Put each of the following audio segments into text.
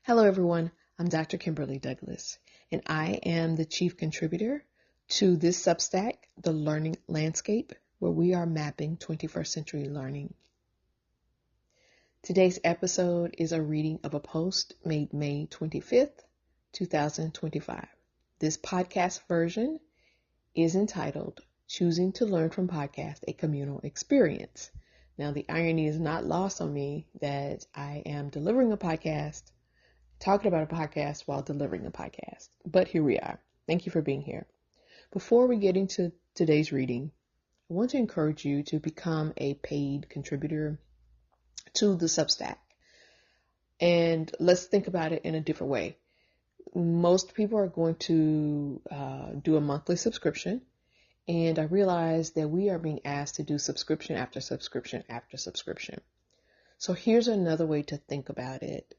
Hello, everyone. I'm Dr. Kimberly Douglas, and I am the chief contributor to this Substack, The Learning Landscape, where we are mapping 21st century learning. Today's episode is a reading of a post made May 25th, 2025. This podcast version is entitled Choosing to Learn from Podcast, a Communal Experience. Now, the irony is not lost on me that I am delivering a podcast, talking about a podcast while delivering a podcast. But here we are. Thank you for being here. Before we get into today's reading, I want to encourage you to become a paid contributor to the Substack. And let's think about it in a different way. Most people are going to do a monthly subscription. And I realize that we are being asked to do subscription after subscription after subscription. So here's another way to think about it.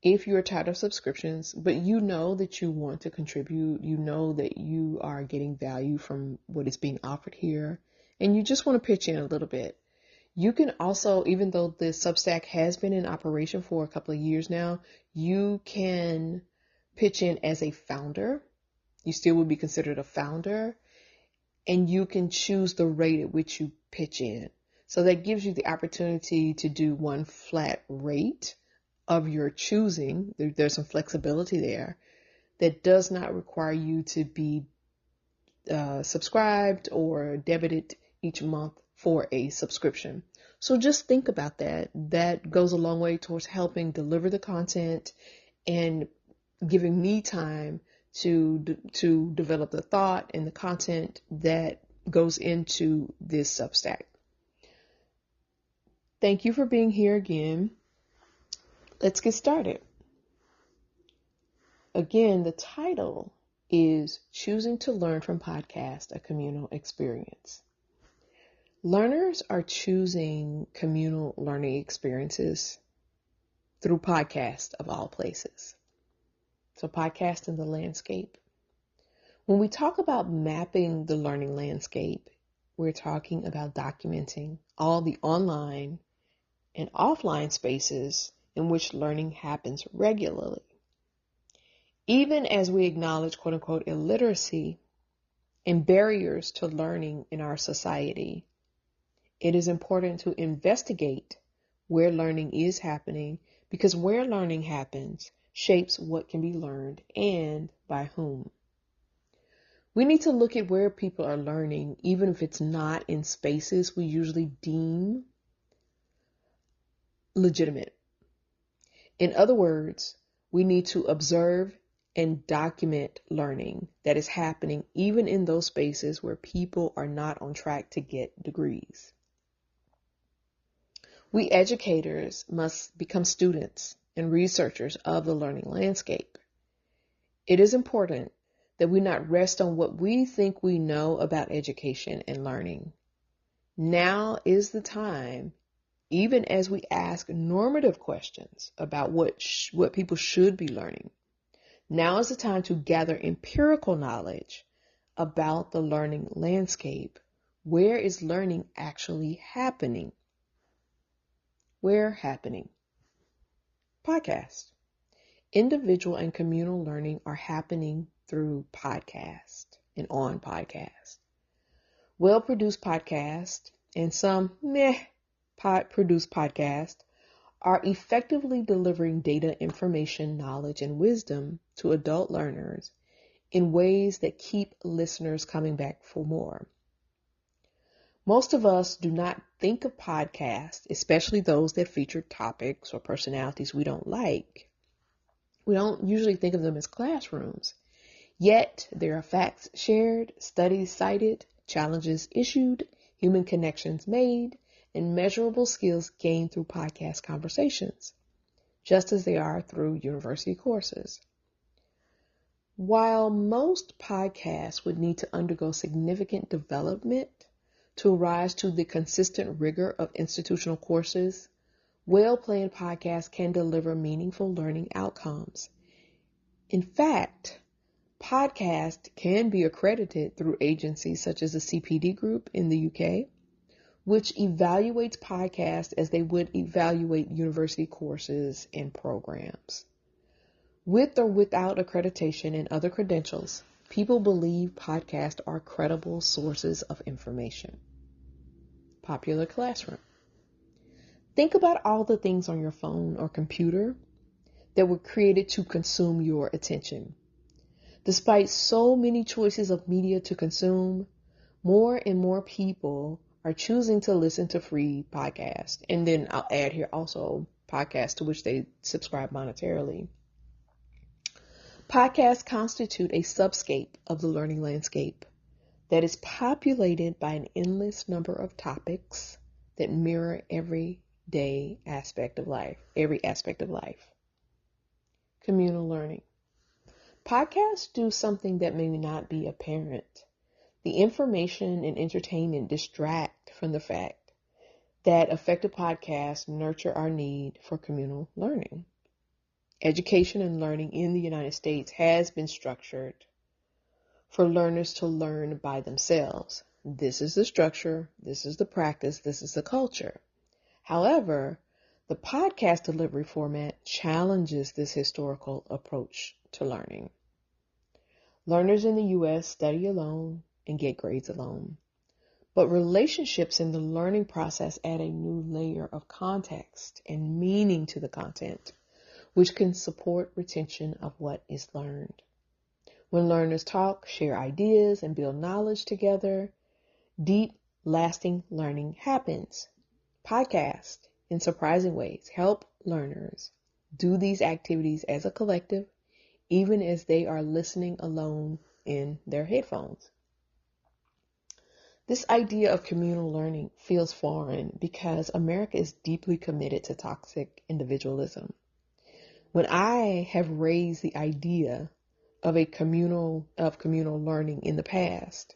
If you're tired of subscriptions, but you know that you want to contribute, you know that you are getting value from what is being offered here, and you just want to pitch in a little bit, you can also, even though the Substack has been in operation for a couple of years now, you can pitch in as a founder. You still would be considered a founder. And you can choose the rate at which you pitch in. So that gives you the opportunity to do one flat rate of your choosing. There's some flexibility there that does not require you to be subscribed or debited each month for a subscription. So just think about that. That goes a long way towards helping deliver the content and giving me time to develop the thought and the content that goes into this Substack. Thank you for being here again. Let's get started. Again, the title is Choosing to Learn from Podcast, a Communal Experience. Learners are choosing communal learning experiences through podcasts of all places. So podcast in the landscape. When we talk about mapping the learning landscape, we're talking about documenting all the online and offline spaces in which learning happens regularly. Even as we acknowledge, quote unquote, illiteracy and barriers to learning in our society, it is important to investigate where learning is happening, because where learning happens shapes what can be learned and by whom. We need to look at where people are learning, even if it's not in spaces we usually deem legitimate. In other words, we need to observe and document learning that is happening even in those spaces where people are not on track to get degrees. We educators must become students and researchers of the learning landscape. It is important that we not rest on what we think we know about education and learning. Now is the time, even as we ask normative questions about what people should be learning. Now is the time to gather empirical knowledge about the learning landscape. Where is learning actually happening? Where happening? Podcast. Individual and communal learning are happening through podcast and on podcast. Well-produced podcast and some produced podcast are effectively delivering data, information, knowledge, and wisdom to adult learners in ways that keep listeners coming back for more. Most of us do not think of podcasts, especially those that feature topics or personalities we don't like. We don't usually think of them as classrooms. Yet there are facts shared, studies cited, challenges issued, human connections made, and measurable skills gained through podcast conversations, just as they are through university courses. While most podcasts would need to undergo significant development to rise to the consistent rigor of institutional courses, well-planned podcasts can deliver meaningful learning outcomes. In fact, podcasts can be accredited through agencies such as the CPD Group in the UK, which evaluates podcasts as they would evaluate university courses and programs. With or without accreditation and other credentials, people believe podcasts are credible sources of information. Popular classroom. Think about all the things on your phone or computer that were created to consume your attention. Despite so many choices of media to consume, more and more people are choosing to listen to free podcasts. And then I'll add here also podcasts to which they subscribe monetarily. Podcasts constitute a subscape of the learning landscape that is populated by an endless number of topics that mirror every aspect of life. Communal learning. Podcasts do something that may not be apparent. The information and entertainment distract from the fact that effective podcasts nurture our need for communal learning. Education and learning in the United States has been structured for learners to learn by themselves. This is the structure, this is the practice, this is the culture. However, the podcast delivery format challenges this historical approach to learning. Learners in the U.S. study alone and get grades alone. But relationships in the learning process add a new layer of context and meaning to the content, which can support retention of what is learned. When learners talk, share ideas, and build knowledge together, deep, lasting learning happens. Podcasts, in surprising ways, help learners do these activities as a collective, even as they are listening alone in their headphones. This idea of communal learning feels foreign because America is deeply committed to toxic individualism. When I have raised the idea of communal learning in the past,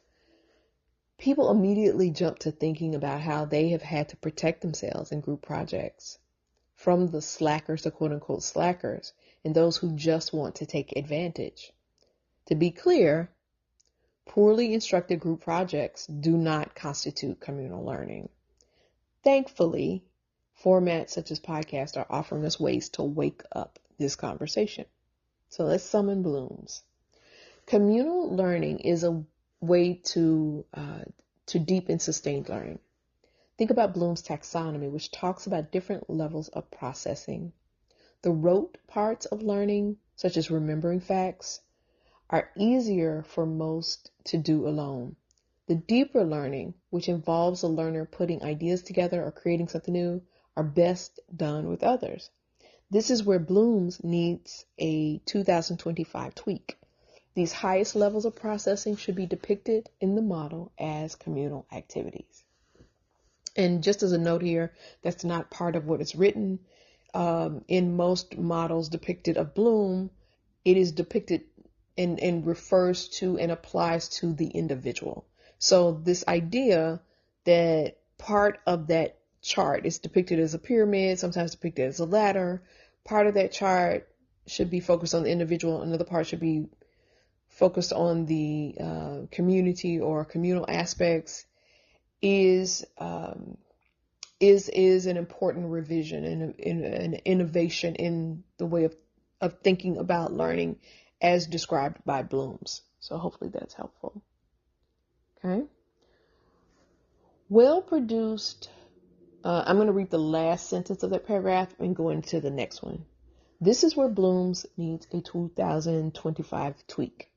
people immediately jump to thinking about how they have had to protect themselves in group projects from the slackers, the quote unquote slackers, and those who just want to take advantage. To be clear, poorly instructed group projects do not constitute communal learning. Thankfully, formats such as podcasts are offering us ways to wake up this conversation. So let's summon blooms. Communal learning is a way to deepen sustained learning. Think about Bloom's taxonomy, which talks about different levels of processing. The rote parts of learning, such as remembering facts, are easier for most to do alone. The deeper learning, which involves a learner putting ideas together or creating something new, are best done with others. This is where Bloom's needs a 2025 tweak. These highest levels of processing should be depicted in the model as communal activities. And just as a note here, that's not part of what is written. In most models depicted of Bloom, it is depicted and refers to and applies to the individual. So this idea that part of that chart is depicted as a pyramid, sometimes depicted as a ladder. Part of that chart should be focused on the individual. Another part should be focused on the community or communal aspects. Is an important revision and an innovation in the way of thinking about learning as described by Bloom's. So hopefully that's helpful. Okay. Well-produced. I'm going to read the last sentence of that paragraph and go into the next one. This is where Bloom's needs a 2025 tweak.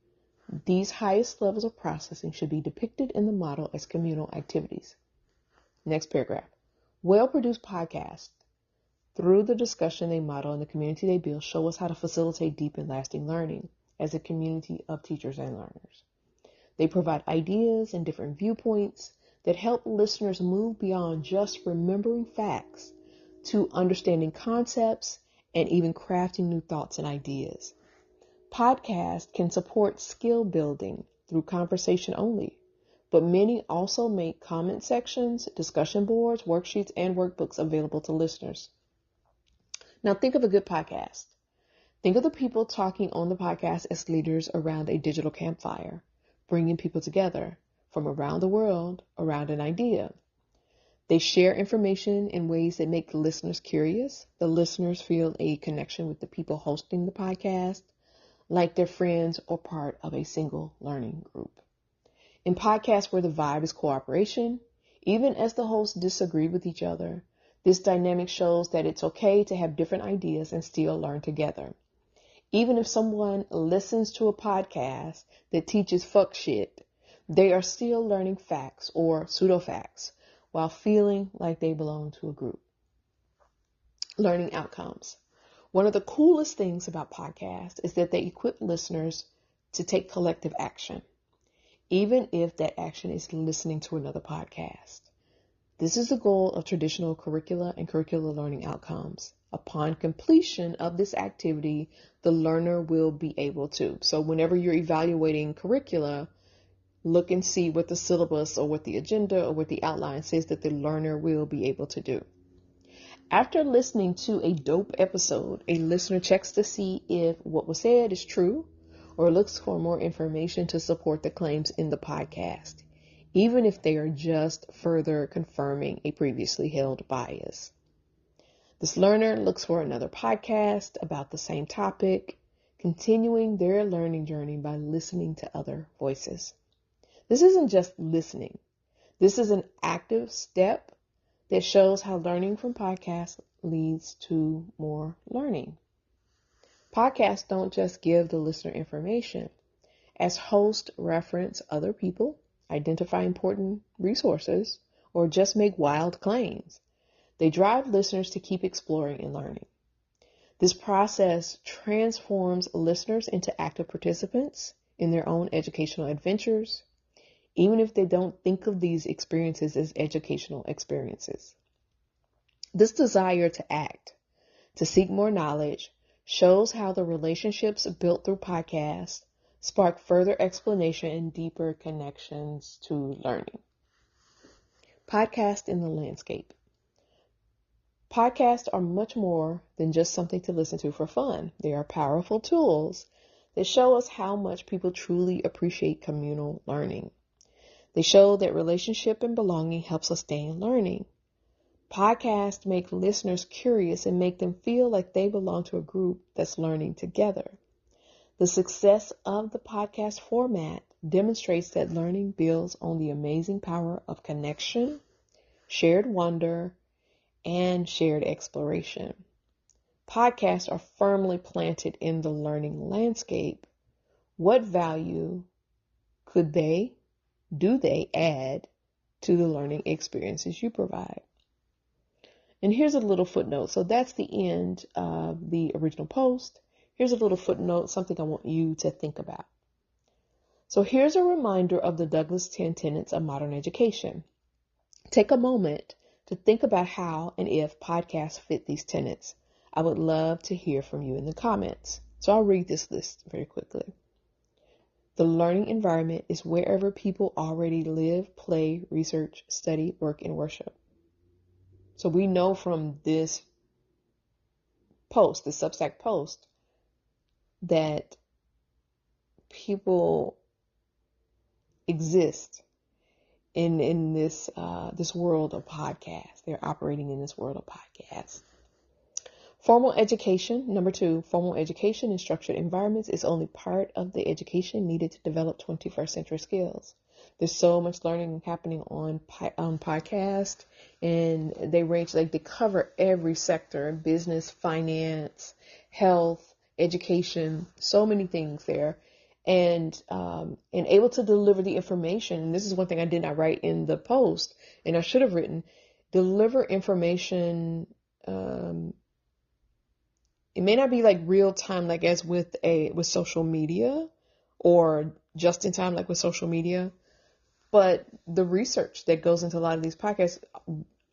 These highest levels of processing should be depicted in the model as communal activities. Next paragraph. Well-produced podcasts, through the discussion they model and the community they build, show us how to facilitate deep and lasting learning as a community of teachers and learners. They provide ideas and different viewpoints that help listeners move beyond just remembering facts to understanding concepts and even crafting new thoughts and ideas. Podcasts can support skill building through conversation only, but many also make comment sections, discussion boards, worksheets, and workbooks available to listeners. Now think of a good podcast. Think of the people talking on the podcast as leaders around a digital campfire, bringing people together from around the world around an idea. They share information in ways that make the listeners curious. The listeners feel a connection with the people hosting the podcast, like they're friends or part of a single learning group. In podcasts where the vibe is cooperation, even as the hosts disagree with each other, this dynamic shows that it's okay to have different ideas and still learn together. Even if someone listens to a podcast that teaches fuck shit, they are still learning facts or pseudo-facts while feeling like they belong to a group. Learning outcomes. One of the coolest things about podcasts is that they equip listeners to take collective action, even if that action is listening to another podcast. This is the goal of traditional curricula and curricular learning outcomes. Upon completion of this activity, the learner will be able to. So whenever you're evaluating curricula, look and see what the syllabus or what the agenda or what the outline says that the learner will be able to do. After listening to a dope episode, a listener checks to see if what was said is true or looks for more information to support the claims in the podcast, even if they are just further confirming a previously held bias. This learner looks for another podcast about the same topic, continuing their learning journey by listening to other voices. This isn't just listening. This is an active step that shows how learning from podcasts leads to more learning. Podcasts don't just give the listener information. As hosts reference other people, identify important resources, or just make wild claims, they drive listeners to keep exploring and learning. This process transforms listeners into active participants in their own educational adventures, even if they don't think of these experiences as educational experiences. This desire to act, to seek more knowledge, shows how the relationships built through podcasts spark further explanation and deeper connections to learning. Podcast in the landscape. Podcasts are much more than just something to listen to for fun. They are powerful tools that show us how much people truly appreciate communal learning. They show that relationship and belonging helps us stay in learning. Podcasts make listeners curious and make them feel like they belong to a group that's learning together. The success of the podcast format demonstrates that learning builds on the amazing power of connection, shared wonder, and shared exploration. Podcasts are firmly planted in the learning landscape. What value do they add to the learning experiences you provide? And here's a little footnote. So that's the end of the original post. Here's a little footnote, something I want you to think about. So here's a reminder of the Douglas 10 tenets of modern education. Take a moment to think about how and if podcasts fit these tenets. I would love to hear from you in the comments. So I'll read this list very quickly. The learning environment is wherever people already live, play, research, study, work, and worship. So we know from this post, the Substack post, that people exist in this world of podcasts. They're operating in this world of podcasts. Formal education. Number 2, formal education in structured environments is only part of the education needed to develop 21st century skills. There's so much learning happening on podcast, and they cover every sector: business, finance, health, education, so many things there, and able to deliver the information. And this is one thing I did not write in the post, and I should have written: deliver information. It may not be like real time, like as with social media, or just in time, like with social media. But the research that goes into a lot of these podcasts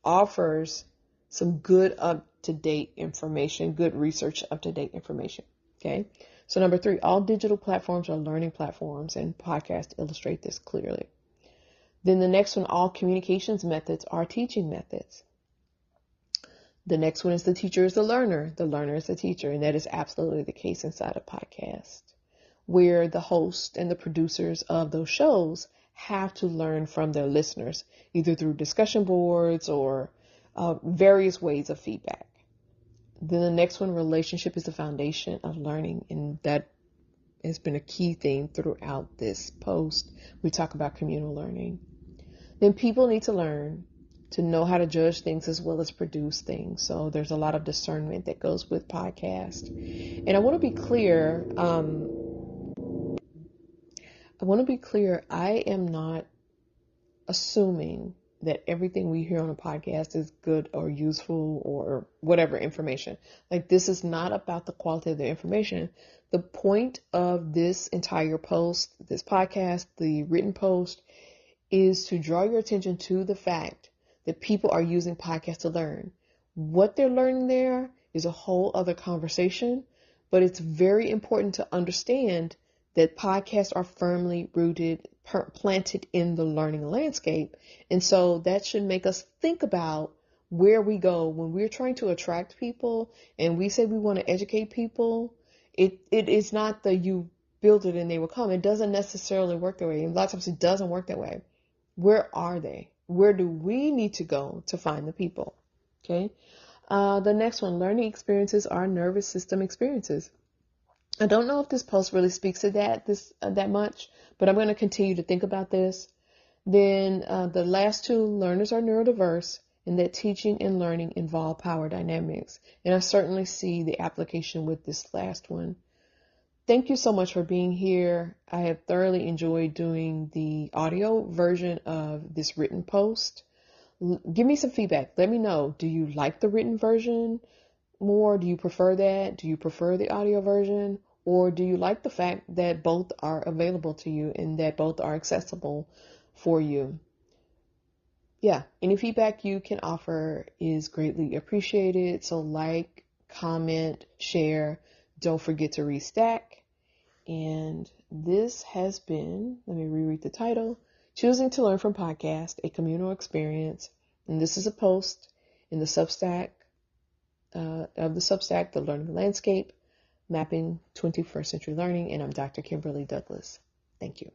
offers some good up-to-date information, good research up-to-date information. Okay. So number 3, all digital platforms are learning platforms, and podcasts illustrate this clearly. Then the next one, all communications methods are teaching methods. The next one is the teacher is the learner is the teacher. And that is absolutely the case inside a podcast, where the host and the producers of those shows have to learn from their listeners, either through discussion boards or various ways of feedback. Then the next one, relationship is the foundation of learning. And that has been a key theme throughout this post. We talk about communal learning. Then people need to learn to know how to judge things as well as produce things. So there's a lot of discernment that goes with podcast. And I want to be clear. I am not assuming that everything we hear on a podcast is good or useful or whatever information. Like, this is not about the quality of the information. The point of this entire post, this podcast, the written post, is to draw your attention to the fact that people are using podcasts to learn. What they're learning there is a whole other conversation, but it's very important to understand that podcasts are firmly rooted, planted in the learning landscape. And so that should make us think about where we go when we're trying to attract people and we say we want to educate people. It is not that you build it and they will come. It doesn't necessarily work that way. And a lot of times it doesn't work that way. Where are they? Where do we need to go to find the people? Okay. The next one, learning experiences are nervous system experiences. I don't know if this post really speaks to that much, but I'm going to continue to think about this. Then the last two, learners are neurodiverse, and that teaching and learning involve power dynamics. And I certainly see the application with this last one. Thank you so much for being here. I have thoroughly enjoyed doing the audio version of this written post. Give me some feedback. Let me know. Do you like the written version more? Do you prefer that? Do you prefer the audio version? Or do you like the fact that both are available to you and that both are accessible for you? Yeah, any feedback you can offer is greatly appreciated. So like, comment, share. Don't forget to restack. And this has been, let me reread the title, Choosing to Learn from Podcast, a Communal Experience. And this is a post in the Substack, The Learning Landscape, Mapping 21st Century Learning. And I'm Dr. Kimberly Douglas. Thank you.